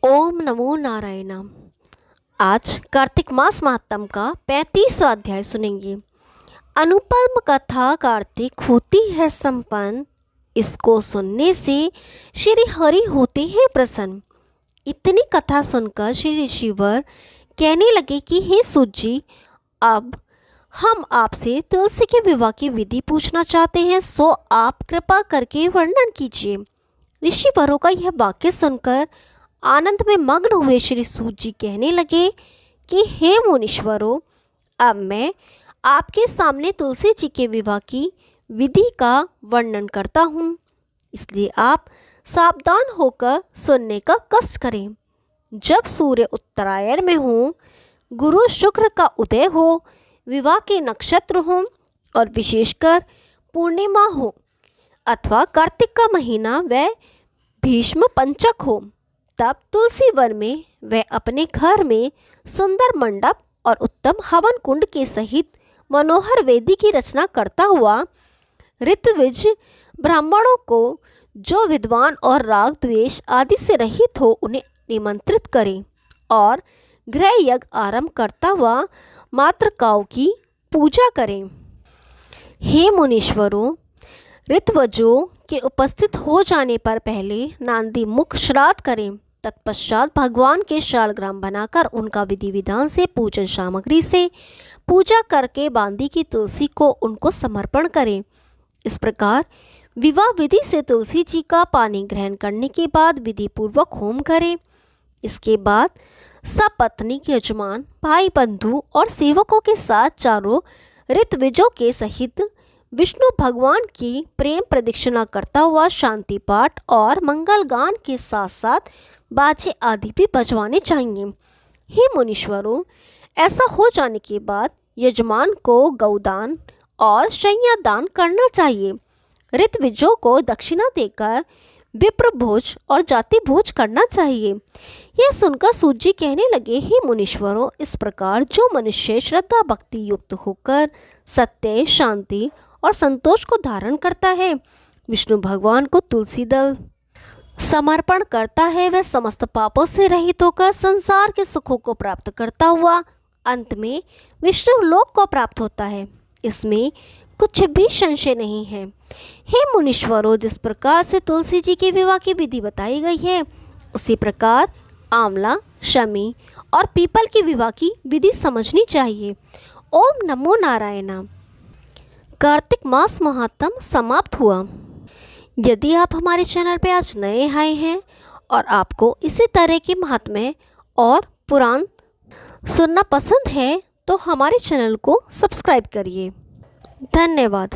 ओम नमो नारायण। आज कार्तिक मास महात्म का 35वां अध्याय सुनेंगे। अनुपम कथा कार्तिक होती है संपन्न, इसको सुनने से श्री हरि होते हैं प्रसन्न। इतनी कथा सुनकर श्री ऋषिवर कहने लगे कि हे सूत जी, अब हम आपसे तुलसी के विवाह की विधि पूछना चाहते हैं, सो आप कृपा करके वर्णन कीजिए। ऋषिवरों का यह वाक्य सुनकर आनंद में मग्न हुए श्री सूत जी कहने लगे कि हे मुनीश्वरों, अब मैं आपके सामने तुलसी जी के विवाह की विधि का वर्णन करता हूँ, इसलिए आप सावधान होकर सुनने का कष्ट करें। जब सूर्य उत्तरायण में हो, गुरु शुक्र का उदय हो, विवाह के नक्षत्र हों और विशेषकर पूर्णिमा हो अथवा कार्तिक का महीना व भीष्म पंचक हो, तब तुलसी वन में वह अपने घर में सुंदर मंडप और उत्तम हवन कुंड के सहित मनोहर वेदी की रचना करता हुआ ऋत्विज ब्राह्मणों को, जो विद्वान और राग द्वेष आदि से रहित हो, उन्हें निमंत्रित करें और गृह यज्ञ आरंभ करता हुआ मातृकाओं की पूजा करें। हे मुनीश्वरों, ऋत्वजों के उपस्थित हो जाने पर पहले नांदी मुख श्राद्ध करें, तत्पश्चात भगवान के शालग्राम बनाकर उनका विधि विधान से पूजन सामग्री से पूजा करके बांदी की तुलसी को उनको समर्पण करें। इस प्रकार विवाह विधि से तुलसी जी का पानी ग्रहण करने के बाद विधि पूर्वक होम करें। इसके बाद सपत्नी के यजमान, भाई बंधु और सेवकों के साथ चारों ऋत्विजों के सहित विष्णु भगवान की प्रेम प्रदक्षिणा करता हुआ शांति पाठ और मंगल गान के साथ साथ बाजे आदि भी बजवाने चाहिए। हे मुनीश्वरों, ऐसा हो जाने के बाद यजमान को गौदान और शय्या दान करना चाहिए। ऋत्विजों को दक्षिणा देकर विप्र भोज और जाति भोज करना चाहिए। यह सुनकर सूत जी कहने लगे, हे मुनीश्वरों, इस प्रकार जो मनुष्य श्रद्धा भक्ति युक्त होकर सत्य, शांति और संतोष को धारण करता है, विष्णु भगवान को तुलसी दल समर्पण करता है, वह समस्त पापों से रहित होकर संसार के सुखों को प्राप्त करता हुआ अंत में विष्णु लोक को प्राप्त होता है। इसमें कुछ भी संशय नहीं है। हे मुनीश्वरों, जिस प्रकार से तुलसी जी के विवाह की विधि बताई गई है, उसी प्रकार आंवला, शमी और पीपल के विवाह की विधि समझनी चाहिए। ओम नमो नारायण। कार्तिक मास महात्म समाप्त हुआ। यदि आप हमारे चैनल पे आज नए आए हैं और आपको इसी तरह के महात्म्य और पुराण सुनना पसंद है, तो हमारे चैनल को सब्सक्राइब करिए। धन्यवाद।